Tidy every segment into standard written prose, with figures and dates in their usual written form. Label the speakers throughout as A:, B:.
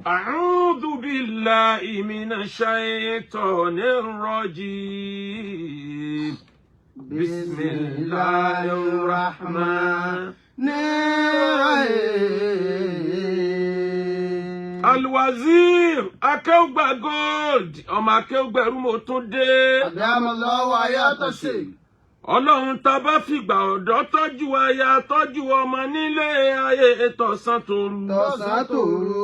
A: أعوذ بالله من الشيطان الرجيم بسم الله الرحمن الرحيم. Al-Wazir Akeugba Gold ọmọ Akeugba Rumo tún dé.
B: Adamallahu ayatashi.
A: Ọlọ́run tá bá fìgbà ọ̀dọ́ tọ́jú aya tọ́jú ọmọ nílé ayé tọ̀sán tòru.
B: Tọ̀sán tòru.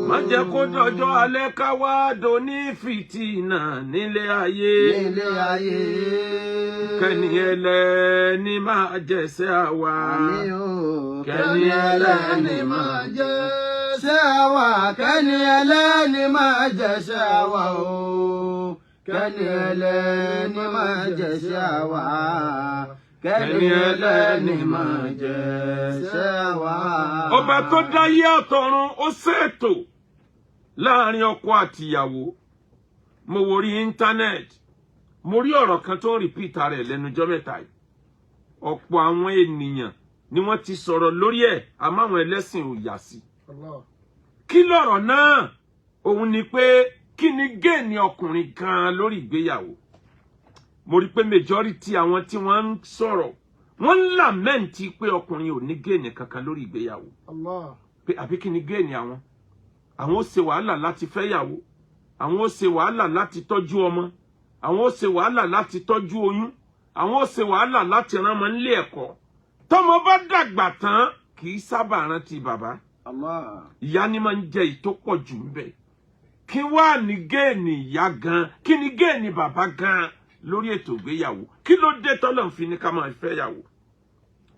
A: Má jẹ́ kó dọjọ́ alẹ́ ká wá dòní fìtínà nílé ayé.
B: Nílé ayé.
A: Kẹ́ni ẹlẹ́ni máa jẹ̀sẹ̀ àwa.
B: Àmín o.
A: Kẹ́ni ẹlẹ́ni máa
B: jẹ̀sẹ̀ àwa. Kẹ́ni ẹlẹ́ni máa jẹ̀sẹ̀ àwa o. Kẹ́ni ẹlẹ́ni máa jẹ̀sẹ̀ àwa. Kẹ́ni ẹlẹ́ni máa jẹ̀sẹ̀ àwa.
A: Ọba tó dáyé àtọ̀run ó ṣètò láàrin ọkọ àtìyàwó. Mo wo rí íńtánẹ́ẹ̀tì. Mo rí ọ̀rọ̀ kan tó ń rìpíìtà rẹ̀ lẹ́nujọ́ mẹ́ta yìí. Ọ̀pọ̀ àwọn ènìyàn ni wọ́n ti sọ̀rọ̀ lórí ẹ̀ àmọ́ àwọn ẹlẹ́sìn ò yà sí. Kí lọ̀rọ̀ náà? Òun ni pé kí ni géènì ọkùnrin gan lórí ìgbéyàwó? Mo rí pé majority àwọn tí wọ́n ń sọ̀rọ̀ wọ́n ń làmẹ́ǹtì pé ọkùnrin ò ní géènì kankan lórí ìgbéyàwó. Pé àbí kí ni géènì àwọn? Àwọn ó ṣe wàhálà láti fẹ́yàwó. Àwọn ó ṣe wàhálà láti tọ́jú ọmọ. Àwọn ó ṣe wàhálà láti tọ́jú oyún. Àwọn ó ṣe wàhálà láti rán ọmọ nílé ẹ̀kọ́. Tọ́mọ bá dàgbà tán kì í sábà rántí bàbá. Ìyá ni máa ń jẹ ìtópọ̀ jù ń bẹ̀. Kí wá ní géènì ìyá gan? Kí ni géènì bàbá gan lórí ètò ìgbéyàwó? Kí ló dé tọ́lọ́run fi ní ká máa fẹ́yàwó?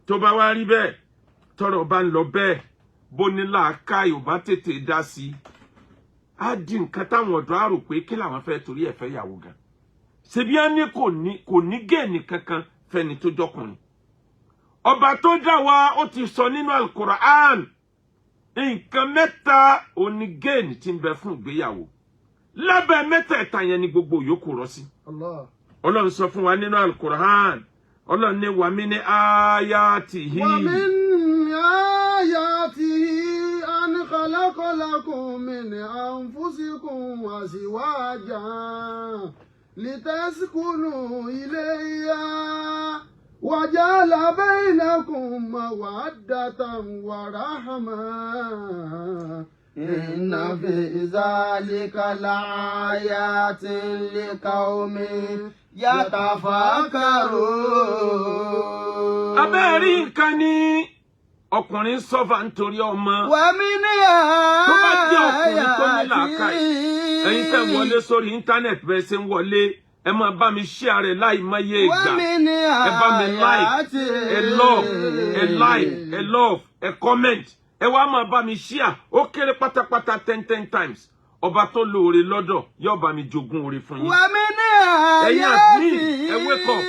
A: Tó bá wá rí bẹ́ẹ̀, tọ́rọ̀ bá ń lọ bẹ́ẹ̀, bó ní làákàyè ò bá tètè dá sí i. Á di nǹkan táwọn ọ̀dọ́ á rò pé kí làwọn fẹ́ torí ẹ̀ fẹ́yàwó gan. Ṣebí á ní kò ní géènì kankan fẹ́ni tó jọkùnrin. Ọba tó dá wa ó ti sọ nínú Al-Qur'an nǹkan mẹ́ta òní géènì tí ń bẹ fún ìgbéyàwó. Lábẹ́ mẹ́tẹ̀ẹ̀ta yẹn ni gbogbo yòókù rọ́ sí. Ọlọ́run sọ fún wa nínú Al-Qur'an. Ọlọ́run ní wa min ayatihi.
B: Wa min ayatihi an khalaqa lakum min anfusikum azwajan litaskunu ilayha wa ja'ala bainakum mawaddatan wa rahmah. Inna fi zalika la'ayatin liqaumin yatafakkarun.
A: Abẹ́rí nǹkan ní ọkùnrin sọ́fà nítorí ọmọ.
B: Wà mí ní
A: tó bá jẹ́ ọkùnrin tó ní làákàyè. Ẹ̀yin tẹ́ wọlé sórí íńtánẹ́ẹ̀tì bẹ́ẹ̀ ṣe ń wọlé. Ẹ máa bá mi share rẹ̀ láì máyé ìgbà. Ẹ bá mi like, ẹ love, ẹ comment. Ẹ wá máa bá mi share. Ó kéré pátápátá 10 times. Ọba tó lóore lọ́dọ̀ yóò bá mi jogún oore fún yín.
B: Wà mí ní
A: ẹ̀yin àti ẹ wake up.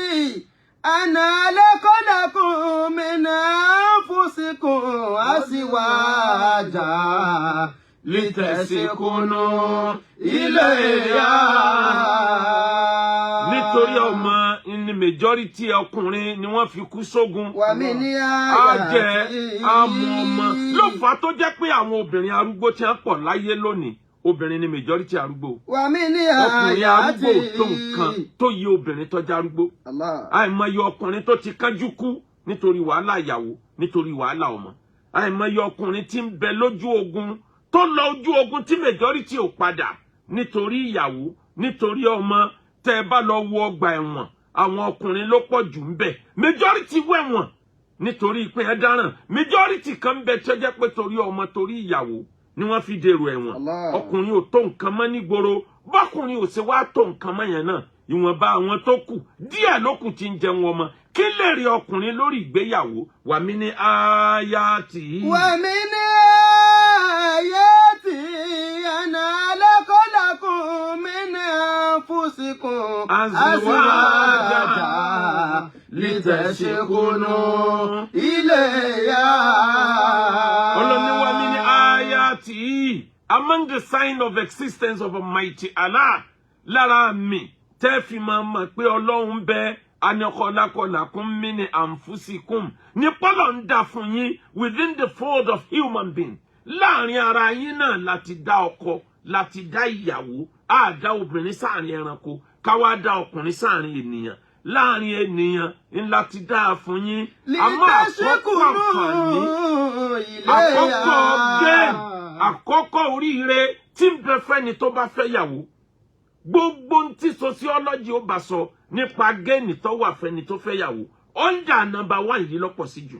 B: Ana lakum min anfusikum azwajan litaskunu ilayha.
A: Nítorí ọmọ ní majority ọkùnrin ni wọ́n fi kú sógun.
B: Wà mí ní
A: jẹ́ àmọ́ ọmọ. Ló fà á tó jẹ́ pé àwọn obìnrin arúgbó tí wọ́n pọ̀ láyé lónìí. Obìnrin ni majority arúgbó.
B: Wà mí ní
A: ọkùnrin arúgbó tó nǹkan tó yẹ obìnrin tó jẹ́ arúgbó. Àìmọye ọkùnrin tó ti kánjú kú nítorí wàhálà ìyàwó, nítorí wàhálà ọmọ. Àìmọye ọkùnrin tí ń bẹ lójú ogun tó lọ ojú ogun tí majority ò padà nítorí ìyàwó, nítorí ọmọ. Tẹ́ bá lọ wo ọgbà ẹ̀wọ̀n, àwọn ọkùnrin ló pọ̀ jù ń bẹ. Majority wẹ̀wọ̀n nítorí pé ẹ dáràn. Majority kan bẹ tó jẹ́ pé torí ọmọ, torí ìyàwó ni wọ́n fi dèrò ẹ̀wọ̀n. Ọkùnrin ò tó nǹkan mọ́ nígboro. Bọ́kùnrin ò ṣe wá tó nǹkan mọ́ yẹn náà. Ìwọ̀nba àwọn tó kù díẹ̀ ló kù tí ń jẹun ọmọ. Kí lè rí ọkùnrin lórí ìgbéyàwó? Wà mí ní ayatihi.
B: Wà mí ní ayatihi ana lakum min anfusikum azwajan litaskunu ilayha.
A: Ọlọ́ni wà mí ní ayatihi. Among the signs of existence of Almighty Allah, lára mi tẹ́ fi máa mọ̀ pé Ọlọ́run bẹ anakọlakọlakun min anfusikum. Ní pọ́lọ̀ ń dá fún yín within the fold of human being. láàrin ara yín náà láti dá ọkọ láti dá ìyàwó á dá obìnrin sáàrin ẹranko ká wá dá ọkùnrin sáàrin ènìyàn láàrin ènìyàn ńlá ti dá fún yín àmọ́ àkọ́kọ́ àǹfààní àkọ́kọ́ gẹ́ẹ̀m àkọ́kọ́ oríire tí ń bẹ fẹ́ni tó bá fẹ́ yàwó gbogbo tí sociology ó bá sọ nípa gẹ́ẹ̀nì tó wà fẹ́ni tó fẹ́ yàwó under number 1 yìí lọ́pọ̀ sí jù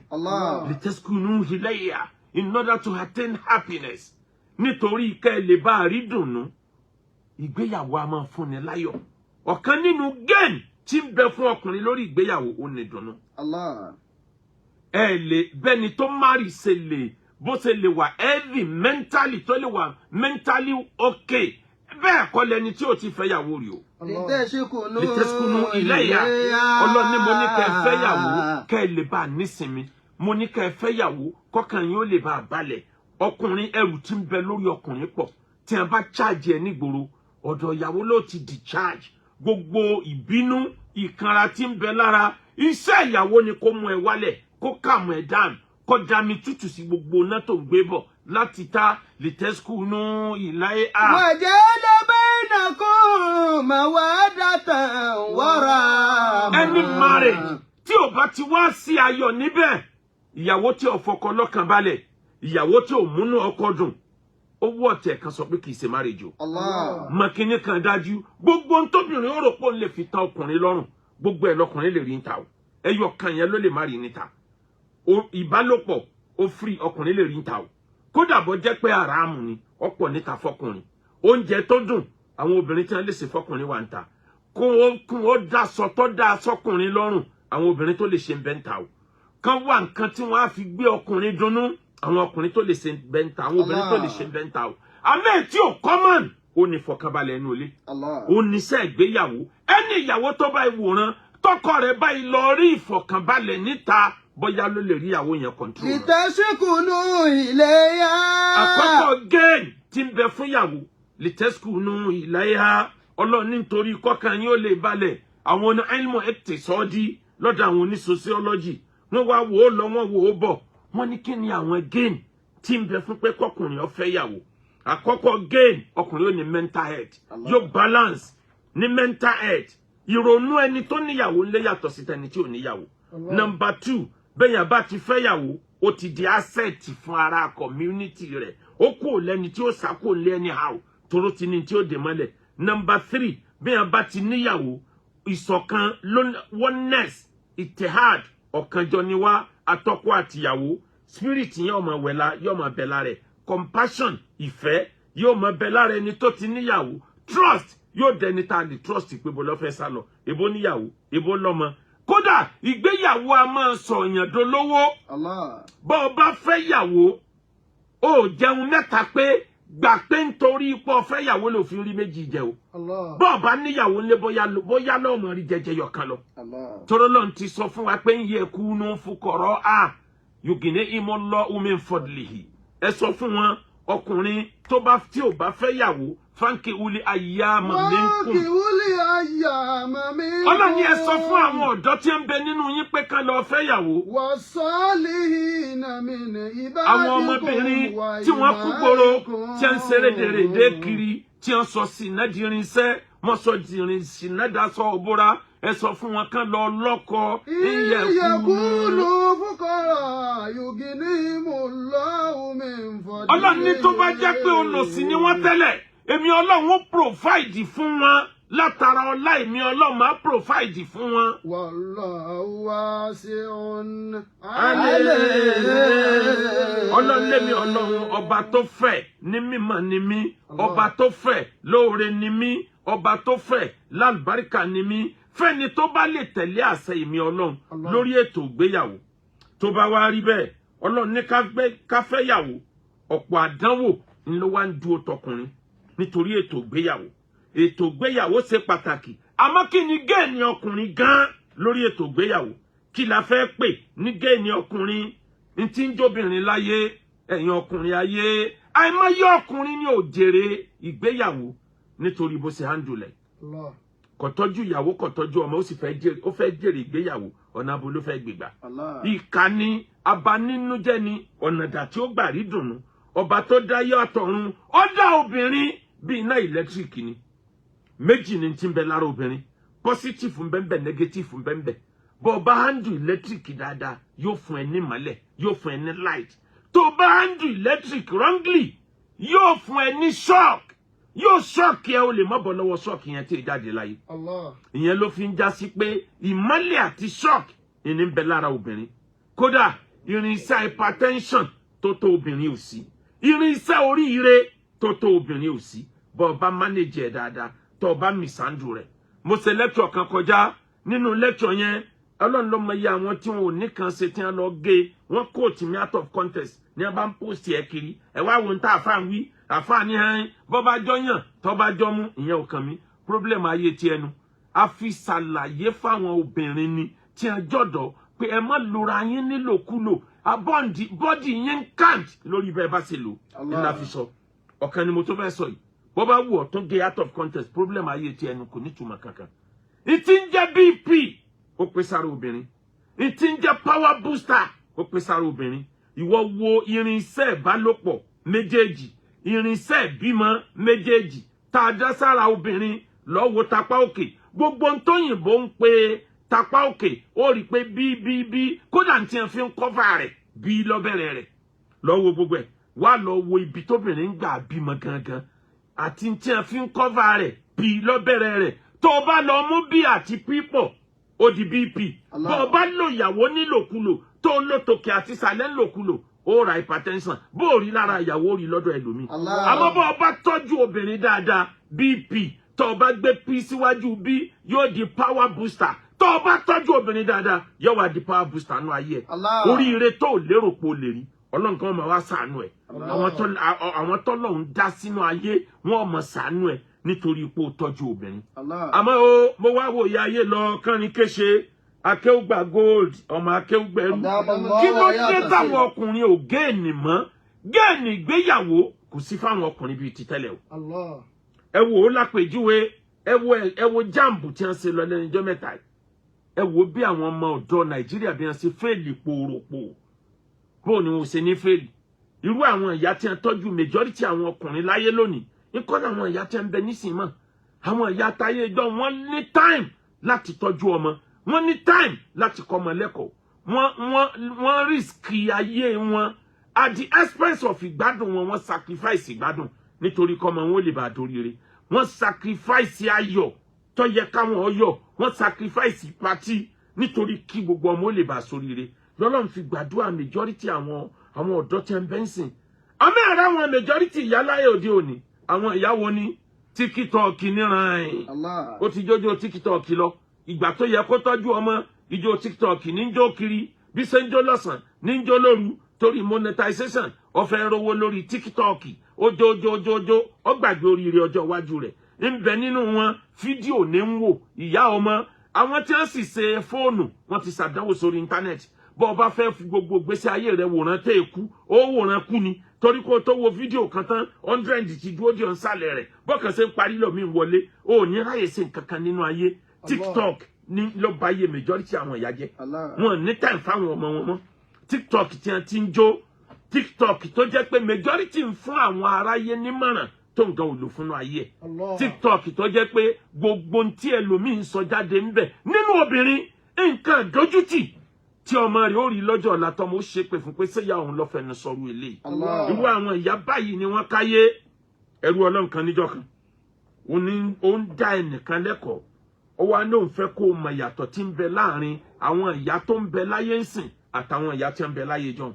A: litaskunu ilayha in order to attain happiness nítorí kẹ́ lè bá rí dùnnú ìgbéyàwó a máa fúnni láyọ̀ ọ̀kan nínú gẹ́ẹ̀nì tí ń bẹ fún ọkùnrin lórí ìgbéyàwó ó ní dùnnú ẹ lè bẹ́ni tó marry ṣe lè bó ṣe lè wà heavy mentally tó lè wà mentally okay bẹ́ẹ̀ kọ́ lẹni tí ó ti fẹ́ yàwó rí o litaskunu ilayha ọlọ́ni mo ní kẹ́ fẹ́ yàwó kẹ́ lè bá nísinmi mo ní kẹ́ fẹ́ yàwó kọ́kàn yín ó lè bá balẹ̀ ọkùnrin ẹrù tí ń bẹ lórí ọkùnrin pọ̀ tí a bá charge ẹ nígboro ọ̀dọ̀ ìyàwó ló ti discharge gbogbo ìbínú ìkanra tí ń bẹ lára iṣẹ́ ìyàwó ni kó mú ẹ wálẹ̀ kó kàmú ẹ dáàmú kó dami tútù sí gbogbo náà tó ń gbé bọ̀ láti ta litaskunu ilayha.
B: wajala bainakum mawaddatan wa rahmah.
A: Any marriage tí ò bá ti wá sí ayọ̀ níbẹ̀ ìyàwó tí ò fọkàn lọ́kàn balẹ̀ ìyàwó tí ò múnú ọkọ dùn owó ọ̀tẹ̀ kan sọ pé kì í ṣe marriage o. mọ̀kínní kan dájú gbogbo ohun tóbìnrin ó rò pé òun lè fi ta ọkùnrin lọ́rùn gbogbo ẹ̀ lọkùnrin lè rí níta o ẹyọ kan yẹn ló lè má rí níta ìbálòpọ̀ ó free ọkùnrin lè rí níta o kódà bó jẹ́ pé àràmù ni ọ̀pọ̀ níta fọkùnrin oúnjẹ tó dùn àwọn obìnrin tí wọ́n lè ṣe fọkùnrin wà níta kún ó dá sọ tó dá sọkùnrin lọ́rùn àwọn obìnrin tó lè ṣe ń bẹ́ níta o kan wà nǹkan tí wọ́n á fi gbé ọkùnrin dunnú àwọn ọkùnrin tó lè ṣe bẹ́ńtà àwọn obìnrin tó lè ṣe bẹ́ńtà o àmẹ́ tí ò common ó ní fọkànbalẹ̀ ẹnu ilé ó ní iṣẹ́ ìgbéyàwó ẹni ìyàwó tó bá ìwòran tọkọ rẹ̀ báyìí lọ rí ìfọkànbalẹ̀ níta bóyá ló lè rí ìyàwó yẹn control.
B: litaskunu ilayha.
A: àkọ́kọ́ gain tí ń bẹ fún ìyàwó litaskunu ilayha ọlọ́run nítorí kọ́kàn yín ó lè balẹ̀ àwọn oní ilmu iqtisadi lọ́dọ̀ àwọn oní sociology wọ́n wá wò ó lọ wọ́n wò ó bọ̀ wọ́n ní kí ni àwọn gain tí ń bẹ fún pé kọkùnrin ó fẹ́ yàwó àkọ́kọ́ gain ọkùnrin ó ní mental health yóò balance ní mental health ìrònú ẹni tó níyàwó ńlẹ yàtọ̀ sí tẹni tí ò níyàwó. number 2 bẹ́yàn bá ti fẹ́ yàwó ó ti di asset fún ara community rẹ̀ ó kò lẹ́ni tí ó sàkó lé anyhow toró ti ní tí ó dè mọ́lẹ̀. number 3 bẹ́yàn bá ti níyàwó ìṣọ̀kan oneness itihad ọ̀kanjọ ni wá atọ́kọ àtìyàwó spirit yẹn ó máa wẹ̀la yóò máa bẹ lára ẹ̀ compassion ìfẹ́ yóò máa bẹ lára ẹni tó ti níyàwó trust yóò dẹni tá a lè trust pé bó lọ fẹ́ sá lọ èbó níyàwó èbó lọ́mọ kódà ìgbéyàwó a máa sọ èèyàn dolówó bó o bá fẹ́ yàwó ó jẹun mẹ́ta pé gbà pé nítorí ipò fẹ́ yàwó ló fi rí méjì jẹ o bó o bá níyàwó ńlé bóyá lọ́mọ rí jẹjẹ yọkan lọ tọ́rọ́ lọ́n ti sọ fún wa pé ń yẹ kú nù fukọ̀rọ̀ a yògìnì ìmọ̀ lọ omi fọdùlìhì ẹ sọ fún wọn ọkùnrin tó bá tí ò bá fẹ́ yàwó fáńkì wuli ayyama minkum. ọlọ́run ni ẹ sọ fún àwọn ọ̀dọ́ tí ń bẹ nínú yín pé ká lọ fẹ́ yàwó. àwọn ọmọbìnrin tí wọ́n kú gbòòrò tí ń ṣeré dèrèdè kiri tí ń sọ sínà dìrínsẹ́ wọ́n sọ sínà dasọ òbúra ẹ sọ fún wọn kán lọ lọ́kọ
B: ìyẹ̀kùlù fúkọ̀rọ̀ yughnihimullahu min fadlihi.
A: ọlọ́run ní tó bá jẹ́ pé olòṣì ni wọ́n tẹ́lẹ̀ èmi ọlọ́run ó provide fún wọn látara ọlá èmi ọlọ́run máa provide fún wọn.
B: wallahu wasi'un
A: alim. ọlọ́run lèmi ọlọ́run ọba tó fẹ̀ ní mímọ́ ni mí ọba tó fẹ̀ lóore ni mí ọba tó fẹ̀ lálùbáríkà ni mí fẹ́ni tó bá lè tẹ̀lé àṣẹ èmi ọlọ́run lórí ètò ìgbéyàwó tó bá wá rí bẹ́ẹ̀ ọlọ́run ní ká fẹ́ yàwó ọ̀pọ̀ àdánwò ni ló wá ń dúró tọkùnrin nítorí ètò ìgbéyàwó ṣe pàtàkì àmọ́ kí ni géènì ọkùnrin gan lórí ètò ìgbéyàwó kí la fẹ́ pè ní géènì ọkùnrin ní tí ń jóbìnrin láyé ẹ̀yin ọkùnrin ayé àìmọye ọkùnrin ní òjèrè ìgbéyàwó nítorí bó ṣe handle kò tọ́jú ìyàwó kò tọ́jú ọmọ ó fẹ́ jèrè ìgbéyàwó ọ̀nà abo ló fẹ́ gbégbà ìkà ni abanínújẹ́ ni ọ̀nà dà tí ó gbà rí dùnnú ọba tó dá ayé àtọ̀run ó dá obìnrin bí iná electric ni méjì ni tí ń bẹ lára obìnrin positive ń bẹ negative ń bẹ bó bá handle electric dáadáa yóò fún ẹ ní ìmọ́lẹ̀ yóò fún ẹ ní light tó bá handle electric wrongly yóò fún ẹ ní shock yóò shock ẹ o lè má bọ́ lọ́wọ́ shock yẹn tí ì jáde láyé ìyẹn ló fi ń já sí pé ìmọ́lẹ̀ àti shock ìní ń bẹ lára obìnrin kódà irinṣẹ́ hypertension tó tó obìnrin ò sí irinṣẹ́ oríire tó tó obìnrin ò sí bó bá manage ẹ dáadáa tó bá mishandle rẹ̀ mo ṣe lecture kan kọjá nínú lecture yẹn Ọlọ́run ló mọ iye àwọn tí wọn ò ní kan ṣe tí wọn lọ gé wọn quote me out of context ní wọn bá ń post ẹ kiri ẹ wá wo ń tá àfáà ń wí àfáà ní hàn bó bá jọyàn tó bá jọ mú ìyẹn ò kàn mí problem ayé tí ẹnu a fi ṣàlàyé fáwọn obìnrin ni tí wọn jọ̀dọ̀ pé ẹ má lora yín nílòkulò abọ́ǹdì bọ́dì yín kant lórí bẹ́ẹ̀ bá ṣe lò ńlá fi sọ ọ̀kan ni mo tó fẹ́ sọ yìí bó bá wù ọ́ tó gé out of context problem ayé tí ẹnu kò ní túmọ̀ kankan ìtì ń jẹ́ BP ó pé sára obìnrin ìtì ń jẹ́ power booster ó pé sára obìnrin ìwọ wo irinṣẹ́ ìbálòpọ̀ méjèèjì irinṣẹ́ ìbímọ méjèèjì tá a dá sára obìnrin lọ wo tapá òkè gbogbo ohun tóyìnbó ń pe tapá òkè ó rí pé bí kódà tí wọ́n fi ń cover rẹ̀ bí lọ́bẹ̀rẹ̀ rẹ̀ lọ wo gbogbo ẹ̀ wá lọ wo ibi tóbìnrin ń gbà bímọ gangan àti tí wọ́n fi ń cover rẹ̀ bí lọ́bẹ̀rẹ̀ rẹ̀ tó bá lọ mú bí àti pípọ̀ ó di BP bó bá lo ìyàwó nílòkulò tó lo tòkè àti sàlẹ̀ nílòkulò ó ra hypertension bó rí lára ìyàwó rí lọ́dọ̀ ẹlòmíì àmọ́ bó bá tọ́jú obìnrin dáadáa BP tó bá gbé P síwájú B yóò di power booster tó bá tọ́jú obìnrin dáadáa yóò wá di power booster nú ayé oríire tó lérò pé ó lè rí Ọlọ́run kan máa wá ṣàánú ẹ̀ àwọn tọ́lọ́run dá sínú ayé wọ́n máa ṣàánú ẹ̀ nítorí pé ó tọ́jú obìnrin àmọ́ o mo wá wo ìyá ayé lọ kánrin kéṣe akéwùgbà gold ọmọ akéwùgbẹ̀rú kí ló dé táwọn ọkùnrin ò géènì mọ́ géènì ìgbéyàwó kò sí fáwọn ọkùnrin bíi ti tẹ́lẹ̀ o ẹ wò ó lápèjúwe ẹ wo jambu tí wọ́n ṣe lọ lẹ́nu ọjọ́ mẹ́ta ẹ wò bí àwọn ọmọ ọ̀dọ́ Nàìjíríà bí wọ́n ṣe fẹ́ẹ̀lì pòròpò bó ni wọ́n ṣe ní fẹ́ẹ̀lì irú àwọn ìyá tí wọ́n tọ́jú majority àwọn ọkùnrin láyé lónìí nǹkan àwọn ìyá tí wọ́n bẹ nísìnyí mọ́ àwọn ìyá táyé ìjọ wọ́n ní time láti tọ́jú ọmọ wọ́n ní time láti kọ́ ọmọ lẹ́kọ̀ọ́ wọ́n risk ayé wọn at the expense of ìgbádùn wọn wọ́n sacrifice ìgbádùn nítorí kọ́ ọmọ wọn lè bá dóríire wọ́n sacrifice ayọ̀ tó yẹ káwọn ọyọ̀ wọ́n sacrifice party nítorí kí gbogbo ọmọ lè bá sóríire lọ́lọ́run fi gbàdúrà majority àwọn ọ̀dọ́ tí ń bẹ́ńsìn àmì ara àwọn majority ìyá láyé òde òní àwọn ìyàwó ní TikTok níran ẹ̀ ó ti jójó TikTok lọ ìgbà tó yẹ kó tọ́jú ọmọ ìjó TikTok ní jó kiri bí ṣe ń jó lọ́sàn ní jó lóru torí monetization ó fẹ́ rówó lórí TikTok ojojojojo ó gbàgbé oríire ọjọ́ iwájú rẹ̀ ń bẹ nínú wọn fídíò ní ń wò ìyá ọmọ àwọn tí wọ́n sì ṣe fóònù wọ́n ti ṣàdánwò sórí íńtánẹ́ẹ̀tì bó o bá fẹ́ fi gbogbo gbèsè ayé rẹ̀ wòran tẹ́ èkú ó wòran kú ni torí kó tó wo fídíò kan tán 100 ti dúró di ọ̀nsálẹ̀ rẹ̀ bọ́kàn ṣe ń parí lómi wọlé ó ní ráyè ṣe nǹkan kan nínú ayé TikTok ní ló bá yé majority àwọn ìyá jẹ́ wọn ní time fáwọn ọmọ wọn mọ́ TikTok tí wọ́n ti ń jó TikTok tó jẹ́ pé majority ń fún àwọn aráyé nímọ̀ràn tó nǹkan ò lò fúnnú ayé TikTok tó jẹ́ pé gbogbo tí ẹlòmíì ń sọ jáde ń bẹ̀ nínú obìnrin nǹkan dójútì tí ọmọ rẹ̀ ó rí lọ́jọ́ ọ̀la tọ́mọ ó ṣe pé fún pé ṣéyà òun ló fẹnu sọ̀rọ̀ eléyìí irú àwọn ìyá báyìí ni wọ́n káyé ẹrú Ọlọ́run kan níjọ́ kan ó ń dá ẹnìkan lẹ́kọ̀ọ́ ó wá ní òun fẹ́ kó o mọ ìyàtọ̀ tí ń bẹ láàrin àwọn ìyá tó ń bẹ láyé ń sìn àtàwọn ìyá tí ń bẹ láyé jọ̀hún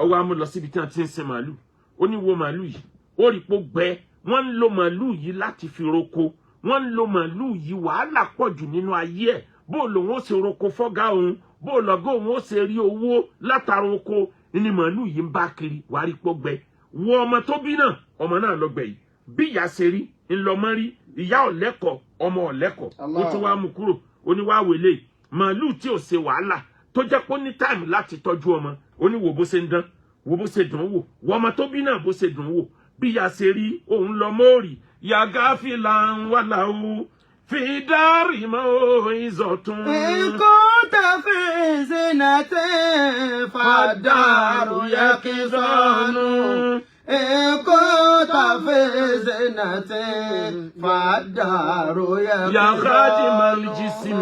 A: ó wá mú lọ síbi tí wọ́n ti ń sin màálù ó ní wo màálù yìí ó rí pó gbẹ wọ́n ń lo màálù yìí láti fi roko wọ́n ń lo màálù yìí wàhálà pọ̀ jù nínú ayé ẹ̀ bó lòun ó ṣe roko fọ́gá òun bó lọ́gọ́ òun ó ṣe rí owó látara oko ní màálù yìí ń bá kiri wàá rí pó gbẹ wo ọmọ tó bí náà ọmọ náà lọ́gbẹ̀ yìí bí ìyá ṣe rí ńlọmọ rí ìyá ọ̀lẹ́kọ̀ ọmọ ọ̀lẹ́kọ̀ ó tún wá mú kúrò ó ní wá wèlé màálù tí ò ṣe wàhálà tó jẹ́ pé ó ní táìmù láti tọ́jú ọmọ ó ní wò bó ṣe ń dán wò bó ṣe dùn wò wọ ọmọ tó bí náà bó ṣe dùn wò bí ìyá ṣe rí òun lọ mọ́ọ̀rì yàgá fìlà ń wà láwù fi dárì mọ́ ìzọ̀tún.
B: nǹkan tàfé ṣe nà tẹ́ fàdárù yẹ kí sọnù. زينة فالدار
A: يا خادم الجسم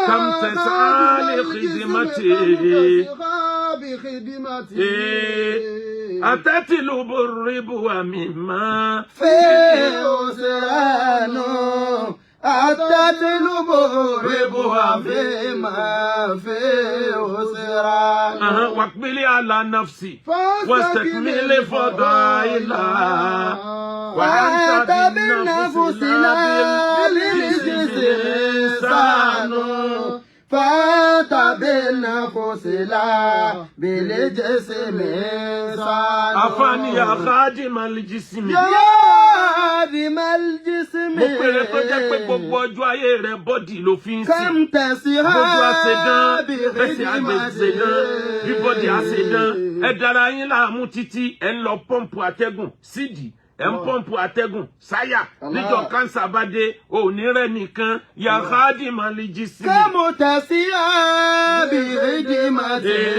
A: كم تسعى لخدمته أتتلب الربو مما
B: فيه أسران أتتلب الربو فيما فيه أسران
A: واقبلي على نفسي واستكملي فضائلها
B: وأنت بالنفس لا بالجسم فأنت بالنفس لا بالجسم
A: أفاني يا خادم الجسم
B: يا خادم الجسم
A: mo pèrè tó jẹ́ pé gbogbo ọjọ́ ayé rẹ̀ bọ́dì ló fi ń sìn.
B: كم تسيها
A: gbogbo àṣedán ẹsẹ̀ àgbèsèdán bí bọ́dì àṣedán ẹ dára yín láàmú títí ẹ ń lọ pọ́ǹpù àtẹ́gùn sídìí ẹ ń pọ́ǹpù àtẹ́gùn sáyà níjọ́ kánsà bá dé òní rẹ̀ nìkan ya khadim al-jism.
B: كم تسيها بخدمته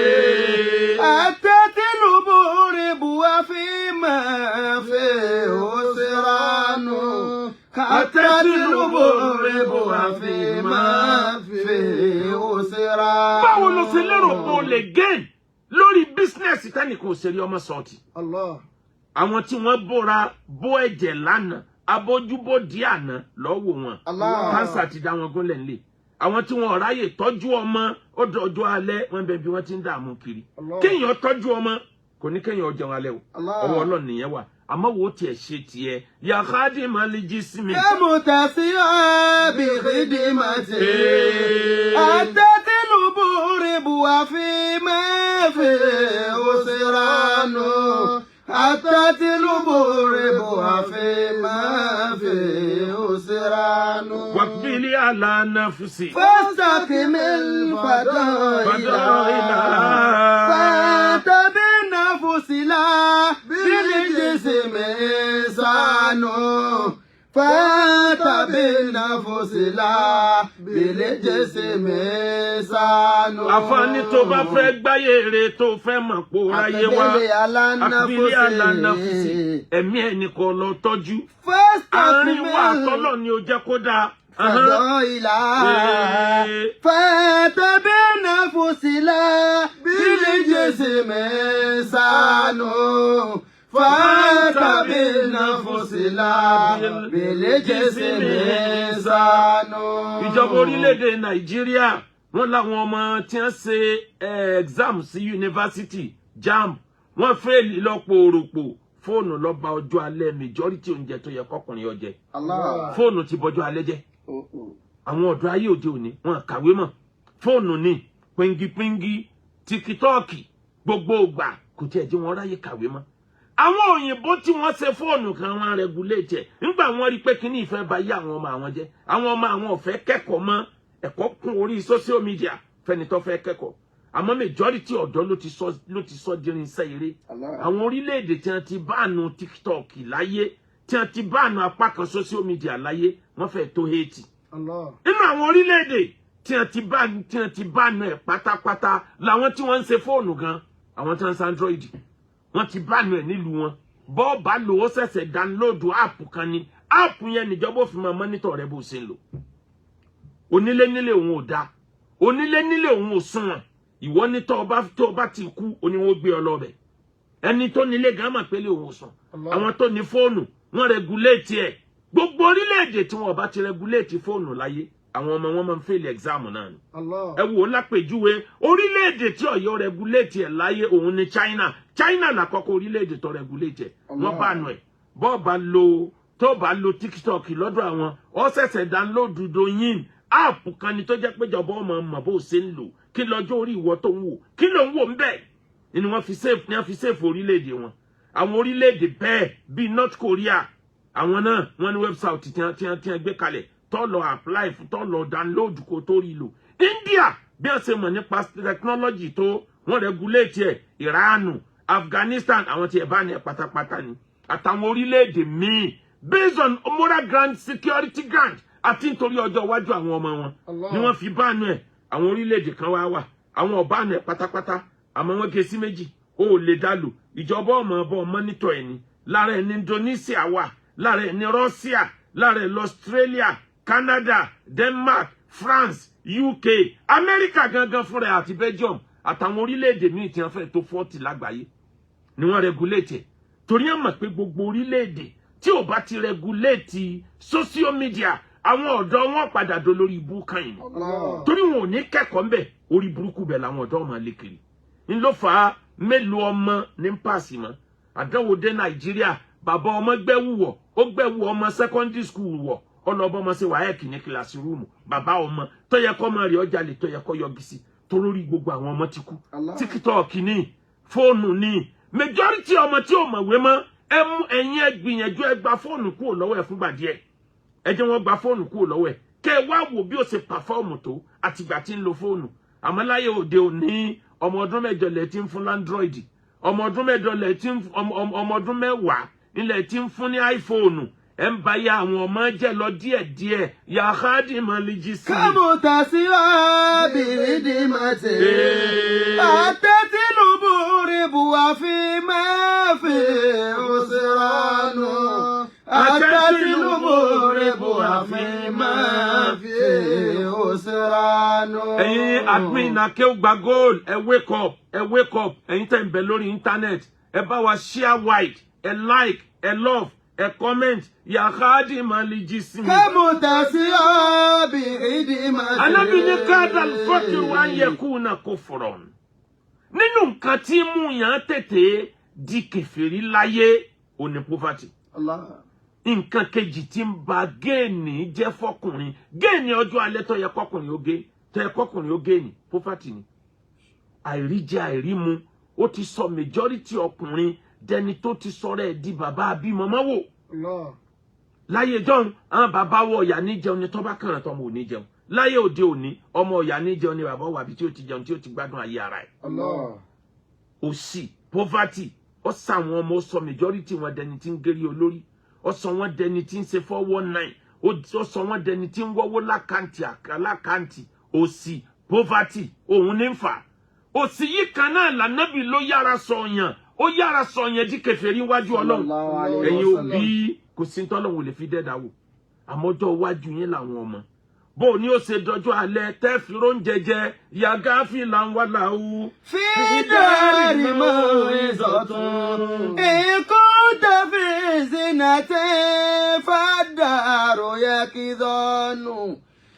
B: أتتلب ربوا فيما فيه أسران أتتلب ربوا فيما فيه أسران.
A: báwo ló ṣe lérò pé o lè gain lórí bísínẹ́sì tẹ́nìkan ò ṣe rí ọmọ sọ́ọ̀tì. àwọn tí wọ́n bóra bó ẹ̀jẹ̀ lánàá abójúbòdì àná lọ́wọ́ wọn kánsà ti dá wọn gúnlẹ̀ nílé. àwọn tí wọn ráyè tọ́jú ọmọ ó dọjọ́ alẹ́ wọn bẹ bí wọ́n ti ń dààmú kiri. kéèyàn tọ́jú ọmọ kò ní kéèyàn jẹun alẹ́ o ọwọ́ Ọlọ́run nìyẹn wà àmọ́ wo tiẹ̀ ṣe tiẹ̀ ya khadim al-jism.
B: كم تسيها بخدمته أتتلب ربوا فيما فيه أسران أتتلب ربوا فيما فيه أسران
A: واقبلي على نفسي
B: فاستكمل فضائلها فأنت بالنفس لا بالجسم إنسان فأنت بالنفس لا بالجسم إنسان.
A: àfààní tó bá fẹ́ gbáyé rẹ̀ tó fẹ́ mọ̀ pò ráyé wá àkbílí àlà nafsi ẹ̀mí ẹnìkan lọ tọ́jú àárín wa àtọ́lọ̀ ni ó jẹ́ kó dáa.
B: فأنت بالنفس لا بالجسم إنسان فأنت بالنفس لا بالجسم إنسان.
A: ìjọba orílẹ̀-èdè Nàìjíríà wọ́n láwọn ọmọ tí wọ́n ṣe exam sí yunifásitì JAMB wọ́n fẹ́ẹ̀lì lọ́pọ̀ òròpò fóònù ló ba ọjọ́ alẹ́ majority oúnjẹ tó yẹ kọkùnrin ó jẹ fóònù ti bọjọ́ alẹ́ jẹ́. àwọn ọ̀dọ́ ayé òde òní wọn kàwé mọ́ fóònù ní píngípíngí tíkítọ́ọ̀kì gbogbo ìgbà kò tiẹ̀ jẹ́ wọn ráyè kàwé mọ́. àwọn òyìnbó tí wọ́n ṣe fóònù kan wọn regulate ẹ̀ nígbà wọ́n rí pé kíní ìfẹ́ bá yé àwọn ọmọ àwọn jẹ́ àwọn ọmọ àwọn ò fẹ́ kẹ́kọ̀ọ́ mọ́ ẹ̀kọ́ kún orí social media fẹ́ni tó fẹ́ kẹ́kọ̀ọ́ àmọ́ majority ọ̀dọ́ ló ti sọ dirinṣẹ́ eré. àwọn orílẹ̀-èdè tí wọ́n ti báànù TikTok láyé tí wọ́n ti báànù apá kan social media láyé wọ́n fẹ́ tó 80. nínú àwọn orílẹ̀-èdè tí wọ́n ti báànù ẹ̀ pátápátá làwọn tí wọ́n ń ṣe fóònù gan àwọn tí wọ́n ń ṣe Android wọ́n ti báànù ẹ̀ nílùú wọn bọ́ọ̀ bá lò ó ṣẹ̀ṣẹ̀ dánlóòdù áàpù kan ni áàpù yẹn níjọba ó fi máa mọ́nítọ̀ rẹ bó ṣe ń lò. onílé nílé òun ò dáa onílé nílé òun ò sunwọ̀n ìwọ ní tó bá ti kú oníwó gbé ọ lọ́bẹ̀ ẹni tó nílé gan mà pélé òun sùn àwọn tó ní fóònù wọ́n rẹguléètì ẹ̀ gbogbo orílẹ̀-èdè tí wọ́n bá ti rẹguléètì fóònù láyé àwọn ọmọ wọn máa ń fẹ́lẹ̀ exam náà ni. ẹ wò ó lápèjúwe orílẹ̀-èdè tí ọ̀yọ́ rẹguléètì ẹ̀ láyé òun ni China làkọ́kọ́ orílẹ̀-èdè tó rẹguléètì ẹ̀ wọ́n bá nù ẹ̀ tó bá lo TikTok lọ́dọ̀ àwọn ó ṣẹ̀ṣẹ̀ download Douyin áàpù kan ni tó jẹ́ pé jọba ọmọ mọ̀ bó ṣe ń lò kí lọ́jọ́ orí ìwọ tó ń wò kí ló ń wò ń bẹ̀ ni wọ́n fi save orílẹ̀-èdè wọn. àwọn orílẹ̀-èdè bẹ́ẹ̀ bíi North Korea àwọn náà wọ́n ní website tí wọ́n gbé kalẹ̀ tó lọ apply fún tó lọ download kó tó rí lò. India bí wọ́n ṣe mọ̀ nípa technology tó wọ́n regulate ẹ̀ Iran Afghanistan àwọn tí ẹ̀ bá ní ẹ̀ pátápátá ni àtàwọn orílẹ̀-èdè míì based on moral grant security grant àti nítorí ọjọ́ iwájú àwọn ọmọ wọn ni wọ́n fi bánu ẹ̀ àwọn orílẹ̀-èdè kan wá àwọn ọ̀bánu ẹ̀ pátápátá àmọ́ wọ́n gé sí méjì ó lè dá lò ìjọba ọmọ ọbọ̀ mọ́nítọ̀ ẹ̀ ni lára ẹ̀ ní Indonesia wà lára ẹ̀ ní Russia, lára ẹ̀ l'Australia, Canada, Denmark, France, UK, America gangan fúnra àti Belgium àtàwọn orílẹ̀-èdè míì tí wọ́n fẹ́ tó 40 lágbàáyé ni wọ́n regulate torí wọ́n mọ̀ pé gbogbo orílẹ̀-èdè tí ò bá ti regulate social media àwọn ọ̀dọ́ wọn padà do lórí ibú kan yìí torí wọn ò ní kẹ́kọ̀ọ́ ńbẹ̀ orí burúkú bẹ̀ làwọn ọ̀dọ́ máa lé kiri ń ló fà á mélòó ọmọ ní pàṣẹ mọ́ àdánwò dé Nàìjíríà bàbá ọmọ gbẹ́wùwọ̀ ó gbẹ́wù ọmọ secondary school wọ̀ ọlọ́bọ ọmọ sí wáyẹ̀kì ní kíláàsì rúùmù bàbá ọmọ tó yẹ kọ́ ọmọ rẹ̀ ọjà lè tó yẹ kọ́ yọgi sí torí gbogbo àwọn ọmọ ti kú TikTok ní fóònù ní majority ọmọ tí ò mọ̀wé mọ́ ẹ mú ẹ̀yin ẹ gbìyànjú ẹ gba fóònù kúrò lọ́wọ́ ẹ fúngbà díẹ̀ ẹ jẹ́ wọ́n gba fóònù kúrò lọ́wọ́ ẹ kẹ́ ẹ wá wò bí ó ṣe pàfọ́ọ̀mù tó àtìgbà tí ń lo fóònù àmọ́ láyé òde òní ọmọ ọdún mẹ́jọ lẹ̀ tí ń fún Android ọmọ ọdún mẹ́jọ lẹ̀ tí ń ọmọ ọdún mẹ́wàá ilẹ̀ tí ń fún ní iPhone ẹ ń bá ya àwọn ọmọ jẹ́ lọ díẹ̀díẹ̀ ya khadima lijisi.
B: kámú tàṣírà bìrìdì màtẹ àtẹtìlúbù rìbùwà fi mẹ́fì òṣèrànù àtẹtìlúbù rìbùwà fi mẹ́fì òṣèrànù.
A: ẹ̀yin admin Akeugba Gold ẹ wake up ẹ̀yin tẹ́ ń bẹ lórí internet ẹ bá wa share wide ẹ like ẹ love ẹ comment ya khadima lijisi.
B: kámú tàṣírà bìrìdì màtẹ.
A: Ànábì ní káàdà al-fakru an yakuna kufran nínú nǹkan tí mú yàn tètè di kèfèrí láyé ó ní poverty. Nǹkan kejì tí ń ba géènì jẹ́ fọkùnrin géènì ọjọ́ alẹ́ tó yẹ kọkùnrin ó géènì poverty ni àìríjẹ àìrímu ó ti sọ majority ọkùnrin dẹni tó ti sọ̀rọ̀ ẹ̀ di bàbá abímọ mọ́ wò láyé jọ́n àwọn bàbá wọ ọ̀yà ní jẹun ni tó bá kàn án tọmọ ò ní jẹun láyé òde òní ọmọ ọ̀yà ní jẹun ni bàbá wà bí tí ó ti jẹun tí ó ti gbádùn ayé ara ẹ̀ òṣì poverty ó sà wọn ọmọ ó sọ majority wọn dẹni tí ń gérí olórí ó sọ wọn dẹni tí ń ṣe 419 ó sọ wọn dẹni tí ń wọ́wọ́ lákàntì òṣì poverty òun ní ń fà òṣì yìí kan náà lànàbì ló yára sọ̀yàn ó yára sọ̀yàn di kèfèrí wájú Ọlọ́run ẹ̀yin òbí kò sí tọ́lọ́run lè fi dẹ́dà wò àmọ́jọ́ iwájú yín làwọn ọmọ bó ní ó ṣe dọjọ́ alẹ́ tẹ́ fi róúnjẹ jẹ yàgá fi là ń wá làwù.
B: fi dárì mọ́ ìsọ̀tún ikú tẹ̀fí zinatẹ́ fàdàrò yẹ kí dọ́nù.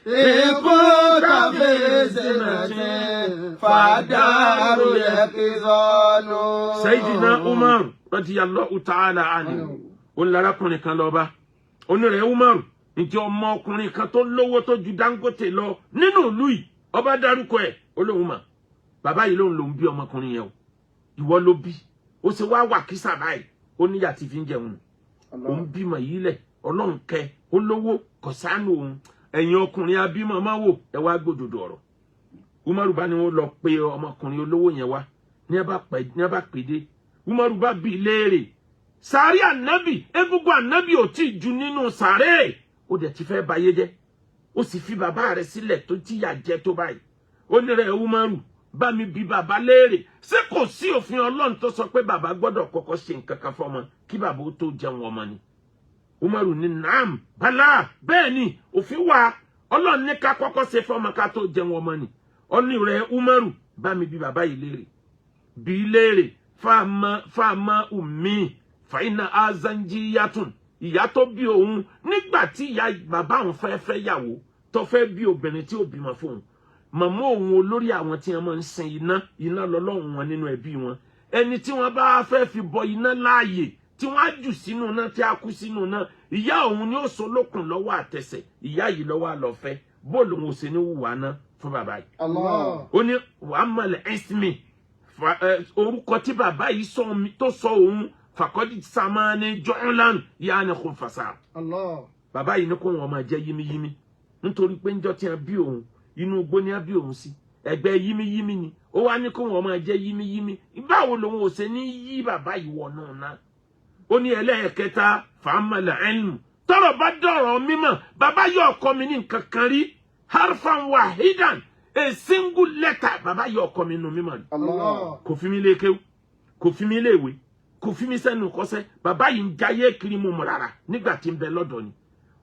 B: ikú tẹ̀fí zinatẹ́ fàdàrò yẹ kí dọ́nù.
A: Sayyidina Umar radiyallahu ta'ala anhu ó ń larakùnrin kan lọ́ba onírẹ̀ Umar ǹjẹ́ ọmọ ọkùnrin kan tó lówó tó ju Dangote lọ nínú ìlú yìí ọba dárúkọ ẹ̀ olóhùn mà bàbá yìí lòun bí ọmọkùnrin yẹn o ìwọ ló bí ó ṣe wá wà kísà báyìí ó níyà tí fi ń jẹun òun bímọ yìí lẹ̀ Ọlọ́run kẹ́ ó lówó kò ṣàánú òun ẹ̀yin ọkùnrin abímọ máa wò ẹ wá gbòdòdó ọ̀rọ̀ Umaru bá ní wọ́n lọ pe ọmọkùnrin olówó yẹn wá ní ẹ bá pèdé Umaru bá bi léèrè sàárì ànábì egungun ànábì ò tí ì ju nínú sàárè ó dẹ̀ ti fẹ́ bayé jẹ́ ó sì fi bàbá rẹ̀ sílẹ̀ tó tíyà jẹ tó báyìí ó ní rẹ̀ Umaru bá mi bi bàbá léèrè ṣé kò sí òfin Ọlọ́run tó sọ pé bàbá gbọ́dọ̀ kọ́kọ́ ṣe nǹkan kan fọ́mọ kí bàbá ó tó jẹun ọmọ ni Umaru ní naam bala bẹ́ẹ̀ ni òfin wà Ọlọ́run ní ká kọ́kọ́ ṣe fọ́mọ ká tó jẹun ọmọ ni ó ní rẹ̀ Umaru bá mi bi bàbá yìí léèrè bi léèrè fáàmà ummi fàyínà azanjiyatun ìyá tó bí òun nígbà tí ìyá bàbá òun fẹ́ yàwó tó fẹ́ bí obìnrin tí ó bímọ fóun màmá òun olórí àwọn tí wọ́n máa ń sin iná lọ́lọ́run wọn nínú ẹbí wọn ẹni tí wọ́n bá fẹ́ fi bọ iná láàyè tí wọ́n á jù sínú náà tí a kú sínú náà ìyá òun ni ó so lókun lọ́wọ́ àtẹsẹ̀ ìyá yìí lọ́wọ́ àlọ́fẹ́ bóòlù òun ò sì ní wùwà náà fún bàbá yìí. ó ní wàá mọ̀lẹ́ ẹ́sìmì orúkọ tí bàbá yìí tó sọ òun fàkọ́dí sàmánì jọ́ọ́lán yá ni kò fàṣà. bàbá yìí ní kó wọn máa jẹ́ yímíyímí nítorí pé ńjọ́ tí a bí òun inú igbó ni a bí òun sí ẹgbẹ́ yímíyímí ni ó wá ní kó wọn máa jẹ́ yímíyímí báwo lòun ò ṣe ní yí bàbá yìí wọ̀ náà. ó ní ẹlẹ́ẹ̀kẹta fàámàlà ẹ̀lmù tọ́rọ̀ bá dọ̀rọ̀ mímọ̀ bàbá yóò kọ́ mi ní nǹkan kan rí harfan wahidan a single letter bàbá yóò kọ́ mi nínú mímọ̀ ni kò fi mí lé kéwú kò fi mí lé ìwé kò fi mí sẹ́nu kọ́sẹ́ bàbá yìí ń jayé kiri mu rárá nígbà tí ń bẹ lọ́dọ̀ ni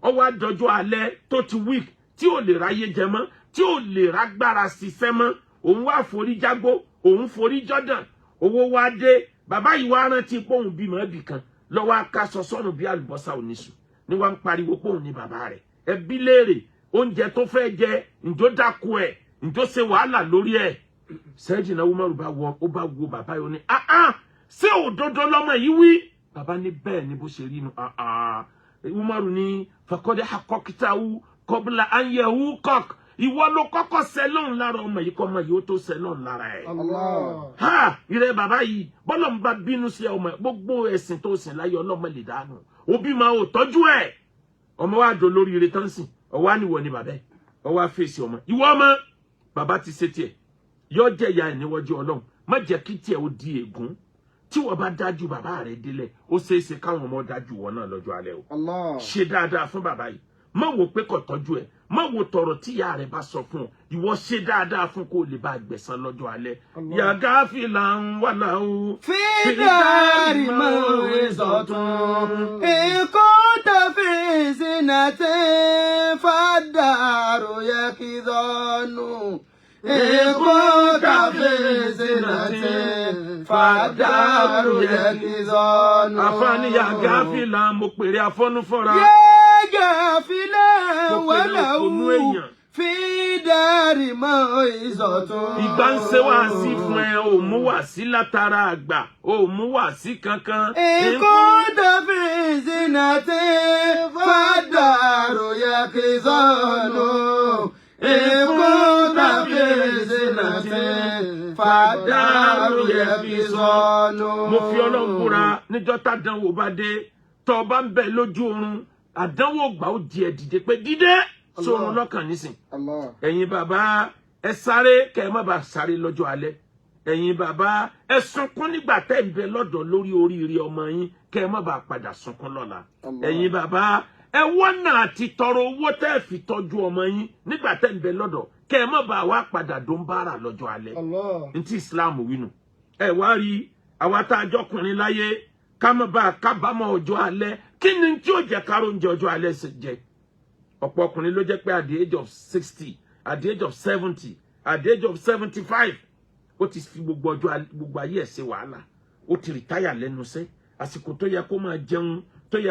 A: ó wá dọjọ́ alẹ́ tó ti weak tí ò lè ráyé jẹ mọ́ tí ò lè rágbára ṣiṣẹ́ mọ́ òun wá forí jágbó òun forí jọ́dàn owó wá dé bàbá yìí wá rántí pé òun bímọ ẹbí kan lọ́wọ́ akaṣọ sọ́nù bí àlùbọ́sà oníṣù ni wọ́n ń pariwo pé òun ní bàbá rẹ̀ ẹbí léèrè oúnjẹ tó fẹ́ jẹ ǹjọ́ dákú ẹ̀ ǹjọ́ ṣe wàhálà lórí ẹ̀ Sayyidina Umaru bá wo bàbá yìí ó ní ṣé òdodo lọ́mọ yìí wí bàbá ní bẹ́ẹ̀ ni bó ṣe rí nu Umaru ní fakọ́dé akọ́kítàwù kọ́bùlà ayẹ̀wù kọ́k ìwọ ló kọ́kọ́ sẹ́lọ̀n lára ọmọ yìí kọ́ ọmọ yìí ó tó sẹ́lọ̀n lára ẹ̀. Ha ìrẹ bàbá yìí bọ́lọ̀ ń bá bínú sí ọmọ gbogbo ẹ̀sìn tó sìn láyé ọlọ́mọ lè dànù òbí máa ò tọ́jú ẹ̀ ọmọ wa dò lórí ire tán sìn ọwọ́ àníwọ̀ ni bàbá ẹ̀ ọwọ́ àfẹ́sì ọmọ ìwọ ọmọ bàbá ti ṣe tiẹ̀ yọ jẹ́ ìyá ẹ̀ níwájú ọlọ́run má jẹ́ kí tiẹ̀ ó di ègún tí wọ́n bá dájú bàbá rẹ̀ délẹ̀ ó ṣeé ṣe káwọn ọmọ dájú wọn náà lọ́jọ́ alẹ́ o ṣe dáadáa fún bàbá yìí má wo pé kò tọ́jú ẹ̀ má wo tọ̀rọ̀ tí ìyá rẹ̀ bá sọ fún ọ ìwọ ṣe dáadáa fún kó lè bá gbẹ̀san lọ́jọ́ alẹ́ yàgá fìlà ń wà láwù.
B: fídàrí mọ́ ìsọ̀tún ikú tàfi sinatẹ́ fàdàrú yẹ kí dọ́nù. ikú tàfi sinatẹ́ fàdàrú yẹ kí dọ́nù.
A: àfààní yàgá fìlà mo pèrè afọ́nufọ́ra.
B: Gafila wàláwù fídàrí mọ́ ìsọ̀tún.
A: Ìgbà ń ṣe wá sí fún ẹ ò mú wá sí látara àgbà ò mú wá sí kankan.
B: Ikú tàfi sinatẹ́ fàdàrú yẹ kí dọ́nù. Ikú tàfi sinatẹ́ fàdàrú yẹ kí dọ́nù.
A: Mo fi Ọlọ́run búra níjọ́ tádánwò bá dé tó bá ń bẹ lójú oorun àdánwò gbà ó di ẹ dìde pé dídé sórun lọ́kàn nísìn. Ẹ̀yin bàbá ẹ sáré kẹ́ ẹ má bàa sáré lọ́jọ́ alẹ́. Ẹ̀yin bàbá ẹ sunkún nígbà tẹ́ ń bẹ lọ́dọ̀ lórí oríire ọmọ yín kẹ́ ẹ má bàa padà sunkún lọ́la. Ẹ̀yin bàbá ẹ wọ́nà àti tọrọ owó tẹ́ fi tọ́jú ọmọ yín nígbà tẹ́ ń bẹ lọ́dọ̀ kẹ́ ẹ má bàa wá padà dó ń bára lọ́jọ́ alẹ́. Ntí Islam wínú. Ẹ wá rí àwa tá a jọkùnrin láyé ká má bàa kábàámọ̀ ọjọ́ alẹ́ kí ni tí ó jẹ́ káró oúnjẹ ọjọ́ alẹ́ jẹ. Ọ̀pọ̀ ọkùnrin ló jẹ́ pé at the age of 60 at the age of 70 at the age of 75 ó ti fi gbogbo ayé ẹ̀ ṣe wàhálà ó ti rìtáyà lẹ́nu iṣẹ́ àsìkò tó yẹ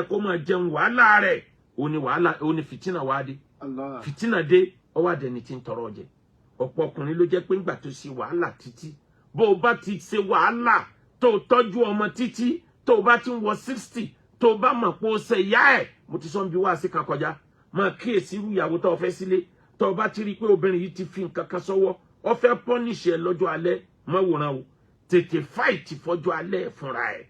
A: kó máa jẹun wàhálà rẹ̀ ó ní fìtínà wá dé fìtínà dé ọwọ́ àdẹni tí ń tọrọ jẹ. Ọ̀pọ̀ ọkùnrin ló jẹ́ pé ńgbà tó ṣe wàhálà títí bó o bá ti ṣe wàhálà tó tọ́jú ọmọ títí tó o bá ti ń wọ 60 tó o bá mọ̀ pé o ṣe ìyá ẹ̀ mo ti sọ bí wá sí kan kọjá máa kíyèsí irú ìyàwó tó o fẹ́ sílé tó o bá ti rí i pé obìnrin yìí ti fi nǹkan kan sọ́wọ́ ọ fẹ́ pọ́nìṣì ẹ lọ́jọ́ alẹ́ má wòran o tètè fáìtì fọ́jọ́ alẹ́ fúnra ẹ̀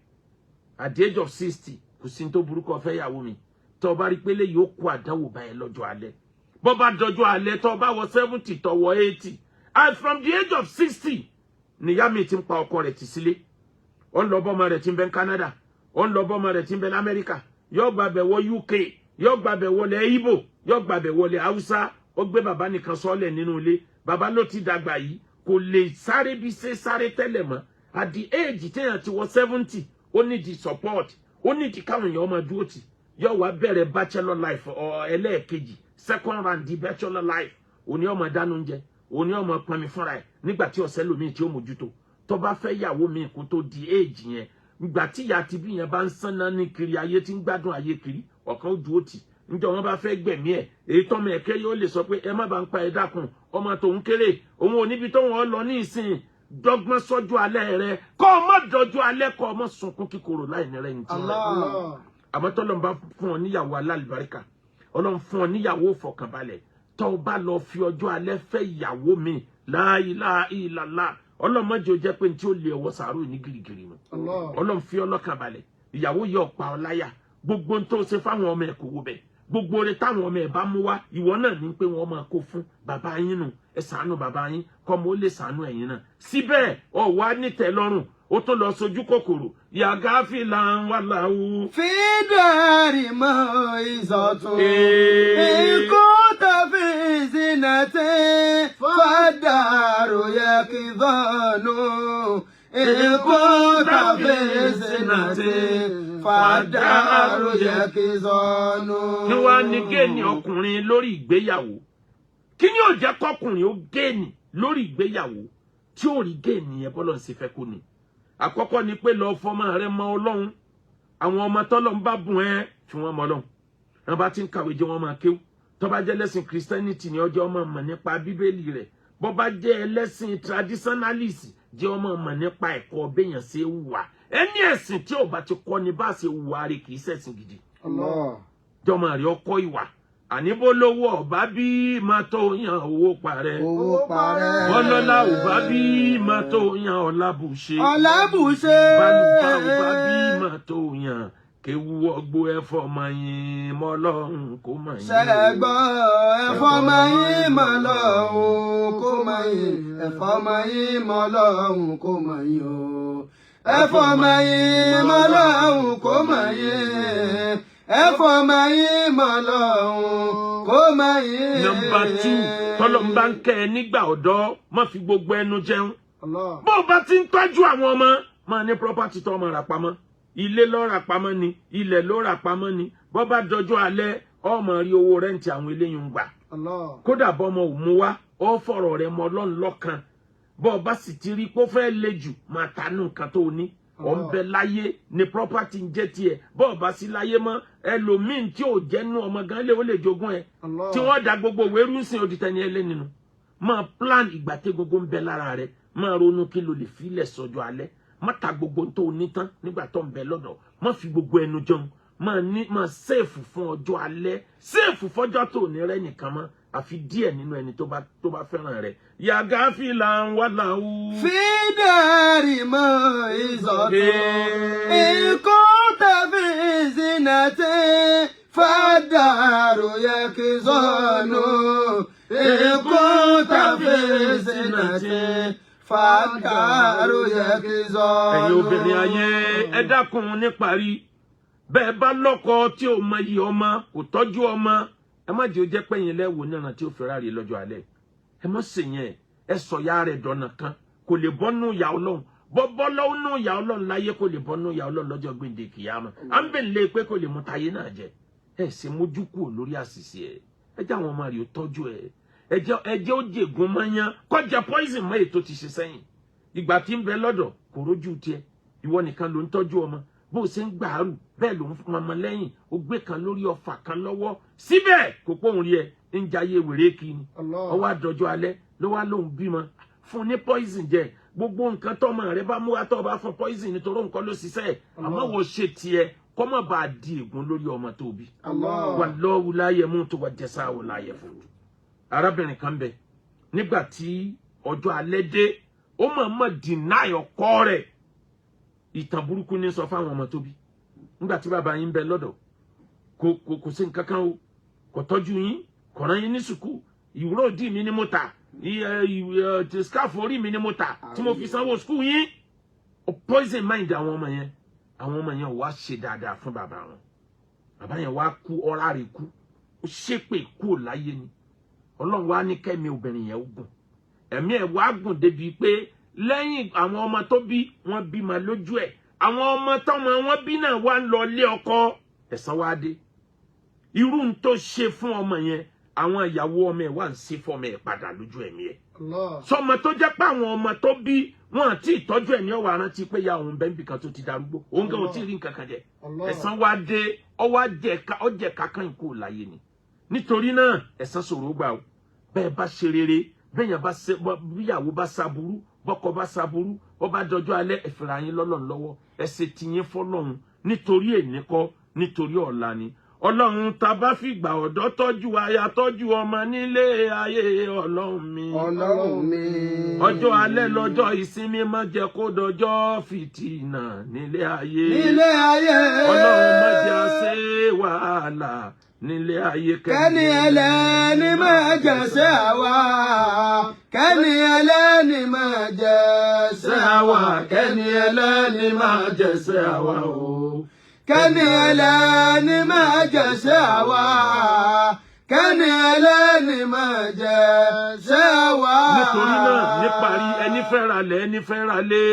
A: at the age of 60 kò sí ní tó burúkú ọ fẹ́ yàwó mi tó o bá rí i pé lè yóò kó àdánwò bá ẹ lọ́jọ́ alẹ́ bó bá dọjọ́ alẹ́ tó o bá wọ 70 tó wọ 80 and from the age of 60 níyà mi ti ń pa ọkọ rẹ̀ tì sílé ó ń lọ bọ́mọ rẹ̀ ti ń bẹ Canada ó ń lọ bọ́mọ rẹ̀ tí ń bẹ l'Amẹ́ríkà yóò gbàbẹ̀ wọ UK yóò gbàbẹ̀ wọlé Igbo yóò gbàbẹ̀ wọlé Hausa ó gbé bàbá nìkan sọ́lẹ̀ nínú ilé bàbá ló ti dàgbà yìí kò lè sáré bí ṣe sáré tẹ́lẹ̀ mọ́ at the age téèyàn ti wọ 70 ó ní di support ó ní di káwọn èèyàn máa dúró tì yóò wá bẹ̀rẹ̀ bachelor life ẹlẹ́ẹ̀kejì second round di bachelor life òní ọmọ dánú oúnjẹ òní ọmọ pọnmi fúnra ẹ̀ nígbà tí ọ̀sẹ̀ lómi tí ó mójútó tó bá fẹ́ yàwó mi kó tó di age yẹn ìgbà tí ìyá ti bí yẹn bá ń sánná ní kiri ayé tí ń gbádùn ayé kiri ọ̀kan ó dúró tì níjọ́ wọn bá fẹ́ gbẹ̀mí ẹ̀ èyí tọ́mọ ẹ̀ kéré ó lè sọ pé ẹ má bá ń pa ẹ dákun ọmọ tòun kéré òun ò níbi tó wọn lọ ní ìsìn dọ́gbọ́n sọ́jú alẹ́ rẹ kọ́ ọ má dọ́jú alẹ́ kọ́ ọ má sunkún kíkorò láì ní rẹ̀ ní tí wọ́n. àmọ́ tọ́lọ́n bá fún ọ níyàwó alálùbáríkà ọlọ́run fún ọ níyàwó fọkànbalẹ̀ tọ́ ọ bá lọ fi ọjọ́ alẹ́ fẹ́ ìyàwó mi la ilaha illallah ọlọ́mọdé ó jẹ́ pé tí ó lè ọwọ́ sàárò ní gírígírí mu ọlọ́run fi ọlọ́kàn balẹ̀ ìyàwó yẹ ọ̀pá ọláyà gbogbo tó ṣe fáwọn ọmọ ẹ̀ kò wó bẹ̀ gbogbo rẹ̀ táwọn ọmọ ẹ̀ bá mú wá ìwọ náà ní pé wọ́n máa kó fún bàbá yín nù ẹ ṣàánú bàbá yín kọ́mọ ó lè ṣàánú ẹ̀yin náà síbẹ̀ ọ̀wá nítẹ̀ lọ́rùn ó tó lọ sojú kòkòrò yàgá fìlà ń wà láwù.
B: fídàrí mọ́ ìsọ̀tún ikú tàfi sinatẹ́ fàdàrú yẹ kí dọ́nù إن كنت في زنة فالدار يكزان.
A: Kí wá ní géènì ọkùnrin lórí ìgbéyàwó? Kí ni ó jẹ́ kọkùnrin ó géènì lórí ìgbéyàwó tí ó rí géènì yẹn bọ́lọ̀ ṣe fẹ́ kó ní? Àkọ́kọ́ ni pé lọ fọmọ rẹ mọ Ọlọ́run. Àwọn ọmọ tọ́lọ́run bá bùn ẹ́ fi wọ́n mọ Ọlọ́run. Wọ́n bá ti ń kàwé jẹ́ wọ́n máa kéwú. Tó bá jẹ́ lẹ́sìn Christianity ni ọjọ́ ọmọ mọ̀ nípa Bíbélì rẹ̀. Bó bá jẹ́ ẹlẹ́sìn traditionalist jẹ́ ọmọ mọ̀ nípa ẹ̀kọ́ béèyàn ṣe hùwà. Ẹni ẹ̀sìn tí ò bá ti kọ́ ni bá ṣe hùwà rẹ̀ kì í ṣẹ̀sìn gidi.
B: Allah.
A: Jọmọ rẹ̀ ọkọ ìwà. Àníbó lówó ọ̀bá bí máa tó yan owó parẹ́.
B: Owó parẹ́.
A: Ọlọ́lá ọ̀bá bí máa tó yan ọlábùṣe.
B: Ọlábùṣe.
A: Bálùbá ọ̀bá bí máa tó yan kéwu ọgbó ẹ̀fọ́ máa yin mọ́ Ọlọ́run kó máa yin.
B: Ṣẹ̀gbọ́ ẹ̀fọ́ máa yin mọ́ Ọlọ́run kó máa yin. Ẹ̀fọ́ máa yin mọ́ Ọlọ́run kó máa yin o. Ẹ̀fọ́ máa yin mọ́ Ọlọ́run kó máa yin. Ẹ̀fọ́ máa yin mọ́ Ọlọ́run kó máa yin.
A: Nọ́mbà 2, tọ́lọ́run bá ń kẹ́ ẹ nígbà ọ̀dọ́ má fi gbogbo ẹnu jẹun.
B: Allah.
A: Bó o bá ti ń tọ́jú àwọn ọmọ máa ní property tó ọmọ rà pamọ́. Ilé ló rà pamọ́ ni, ilẹ̀ ló rà pamọ́ ni. Bó bá dọjọ́ alẹ́ ọmọ rí owó rẹ́ǹtì àwọn eléyìí ń gbà.
B: Allah.
A: Kódà bọ́mọ ò mú wá ó fọ̀rọ̀ rẹ̀ mọ́ Ọlọ́run lọ́kàn. Bó o bá sì ti rí pé ó fẹ́ le jù máa tanú nǹkan tó ní. Ó ń bẹ láyé ni property ń jẹ́ tiẹ̀. Bó o bá sí láyé mọ́ ẹlòmíín tí ò jẹ́nu ọmọ gan lé ó lè jogún ẹ.
B: Allah.
A: Tí wọ́n da gbogbo ìwé rúnsìn òdìtẹ́ni ẹlẹ́ nínú. Máa plan ìgbà tí gbogbo ń bẹ lára rẹ̀. Máa ronú kí lo lè filẹ̀ sọ́jọ́ alẹ́. Má ta gbogbo tó ní tán nígbà tó ń bẹ lọ́dọ̀. Má fi gbogbo ẹnu jẹun. Máa save fún ọjọ́ alẹ́. Save fọ́jọ́ tó ní rẹ́ nìkan mọ́. Àfi díẹ̀ nínú ẹni tó bá fẹ́ràn rẹ̀. Yàgá fìlà ń wá làwù.
B: Fídàrí mọ́ ìzọ̀tọ̀. Ikú tàbí zinàtẹ́. Fàdàrú yẹ kí zọ́nù. Ikú tàbí zinàtẹ́. Fàdàrú yẹ kí zọ́nù.
A: Ẹ̀yin obìnrin ayé ẹ dákun níparí. Bẹ́ẹ̀ bá lọ́kọ tí ò mọ iye ọmọ kò tọ́jú ọmọ. Ẹ má jẹ́ ó jẹ́ pẹ́yìn lẹ́wọ̀ náà tí ó fẹ́ràn rí lọ́jọ́ alẹ́. Ẹ má ṣe yẹn. Ẹ sọ ya rẹ̀ dọ̀nà kan kò lè bọ́nú ìyà Ọlọ́run. Bọ́ lọ́nú ìyà Ọlọ́run láyé kò lè bọ́nú ìyà Ọlọ́run lọ́jọ́ gbèǹde kìyàmá. À ń bẹ̀ lé pé kò lè mú tayé náà jẹ. Ẹ ṣe mójú kúrò lórí àṣìṣe ẹ. Ẹ jẹ́ àwọn ọmọ rẹ̀ ó tọ́jú ẹ. Ẹ jẹ́ ó jègún mọ́yán kọjá poison mọ́ ètò ti ṣe sẹ́yìn. Ìgbà tí ń bẹ lọ́dọ̀ kò rójú tiẹ̀. Ìwọ nìkan ló ń tọ́jú ọmọ. Bó o ṣe ń gbàárù bẹ́ẹ̀ ló ń fún ọmọ lẹ́yìn ó gbé kan lórí ọfà kan lọ́wọ́ síbẹ̀ kò pòun rí ẹ ń jayé wèrè kí ni ọwọ́ àdọ́jọ́ alẹ́ ló wá lóun bímọ fún ní poison jẹ gbogbo nǹkan tọ́mọ rẹ bá mú wá tó bá fún poison nítorí nǹkan ló ṣiṣẹ́ àmọ́ wo ṣe tiẹ̀ kọ́ mọ̀ bá di ègún lórí ọmọ tó bí wallahu la yamutu wa jasa'u la yafut. Arábìnrin kan bẹ nígbà tí ọjọ́ alẹ́ dé ó mọ̀ deny ọkọ rẹ̀ ìtàn burúkú ní sọ fáwọn ọmọ tó bí nígbà tí bàbá yín bẹ lọ́dọ̀ kò sí nǹkan kan o kò tọ́jú yín kò rán yín ní sùkú ìwúrò òdì mi ni mo tà scarf orí mi ni mo tà tí mo fi sanwó sùkú yín ó poison mind àwọn ọmọ yẹn wá ṣe dáadáa fún bàbá wọn bàbá yẹn wá kú ọ̀rá rẹ̀ kú ó ṣépè kú láyé ni Ọlọ́run wá ní kẹ́mi obìnrin yẹn ó gùn ẹ̀mí ẹ̀ wá gùn débi pé lẹ́yìn àwọn ọmọ tó bí wọ́n bímọ lójú ẹ̀ àwọn ọmọ tọ́mọ wọn bí náà wá ń lọ lé ọkọ ẹ̀san wá dé irú ń tó ṣe fún ọmọ yẹn àwọn ìyàwó ọmọ ẹ̀ wá ń ṣe fọmọ ẹ̀ padà lójú ẹ̀mí ẹ̀ sọmọ tó jẹ́ pé àwọn ọmọ tó bí wọn àti ìtọ́jú ẹ̀ ní ọwọ́ arántí pé ya òun bẹ́ẹ̀ nbìkan tó ti darúgbó òun gan ò tí ì rí nǹkan kan jẹ ẹ̀san wá dé ọjẹ́ kankan kú láyé ni nítorí náà ẹ̀san ṣòro gbà ó bẹ́ẹ̀ bá ṣe rere bẹ́ẹ̀yàn bá ṣe bíyàwó bá ṣaburú bọ́kọ bá ṣaburú ó bá dọjọ́ alẹ́ ẹ fira yín lọ́lọ́run lọ́wọ́ ẹ ṣe tiyín fọ́lọ́run nítorí èní kọ́ nítorí ọ̀la ni Ọlọ́run tá bá fìgbà ọ̀dọ́ tọ́jú aya tọ́jú ọmọ nílé ayé Ọlọ́run mi ọjọ́ alẹ́ lọ́jọ́ ìsinmi má jẹ́ kó dọjọ́ fìtínà nílé ayé Ọlọ́run má jẹ́ àṣẹ wàhálà nílé ayé
B: kẹ́ni ẹlẹ́ni máa jẹ́sẹ́ àwa kẹ́ni ẹlẹ́ni máa jẹ́sẹ́ àwa kẹ́ni ẹlẹ́ni máa jẹ́sẹ́ àwa o kẹ́ni ẹlẹ́ni máa jẹ́sẹ́ àwa kẹ́ni ẹlẹ́ni máa jẹ́sẹ́ àwa.
A: nítorí náà níparí ẹni fẹ́ ra lẹ̀ ẹni fẹ́ ra lé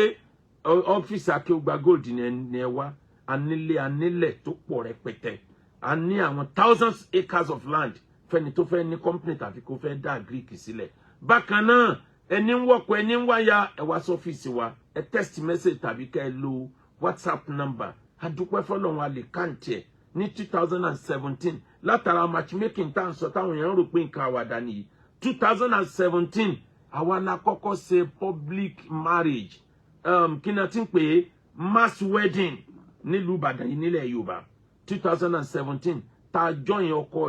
A: ọ́fíìsì Akeugba Gold ní ẹ wá anílẹ̀ tó pọ̀ rẹpẹtẹ a ní àwọn thousands acres of land fẹ́ni tó fẹ́ ní company tàbí kó fẹ́ dá Greek sílẹ̀ bákan náà ẹni ń wọ́pọ̀ ẹni ń wáyà ẹ wá sọ́fíìsì wa ẹ text message tàbí kẹ́ ẹ lo WhatsApp number adúpẹ́ fọlọ́run a lè kàǹtì ẹ̀ ní 2017 látara matchmaking tá à ń sọ táwọn èèyàn rò pé nǹkan àwàdà nìyí 2017 àwa la kọ́kọ́ ṣe public marriage kí ni a ti ń pè é mass wedding nílùú Ìbàdàn yìí nílẹ̀ Yorùbá 2017 tá a join ọkọ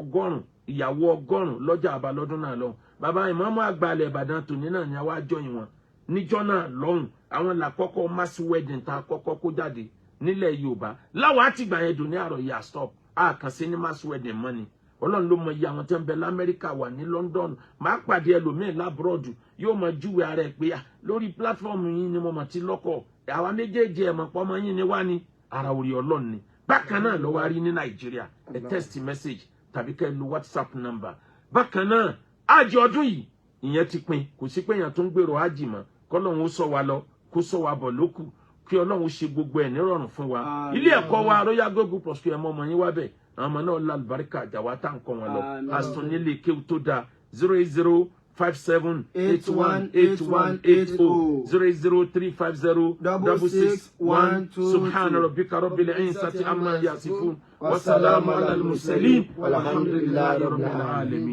A: ọgọ́rùn ìyàwó ọgọ́rùn lọ́jà àbá lọ́dún náà lọ́hùn bàbá ìmáàmù àgbà ilẹ̀ Ìbàdàn tòní náà ni àwa join wọn níjọ́ náà lọ́hùn àwọn là kọ́kọ́ mass wedding tá a kọ́kọ́ kó jáde nílẹ̀ Yorùbá láwọn àtìgbà yẹn dùn ní àrò yà stop a kàn sí ní mass wedding money Ọlọ́run ló mọ iye àwọn tí ń bẹ l'Amẹ́ríkà wà ní London máa pàdé ẹlòmíín lábúrọ̀dù yóò mọ júwe ara ẹ̀ pé lórí platform yín ni mo mọ̀ ti lọ́kọ̀ àwa méjèèjì ẹ̀ mọ̀ pọ́ ọmọ yín ni wá ní ara orí Ọlọ́run ni bákan náà ló wá rí ní Nàìjíríà ẹ text message tàbí kẹ́ ẹ lo WhatsApp number bákan náà àjì ọdún yìí ìyẹn ti pin kò sí pé èèyàn tó ń gbèrò àjì mọ́ kọ́lọ́run ó sọ wa lọ kó sọ wa bọ̀ lókù kí Ọlọ́run ṣe gbogbo ẹ̀ nírọ̀rùn fún wa ilé ẹ̀kọ́ wa Royal Google Plus kí ẹ mọ ọmọ yín wá bẹ̀ àwọn ọmọ náà lálùbáríkà àjàwá tá nǹkan wọn lọ aston nílé kéwù tó dáa 08057818180 080350661 subhana rabbika rabbil izzati amma yasifun wa salamun alal mursalin walhamdulillahi rabbil alamin.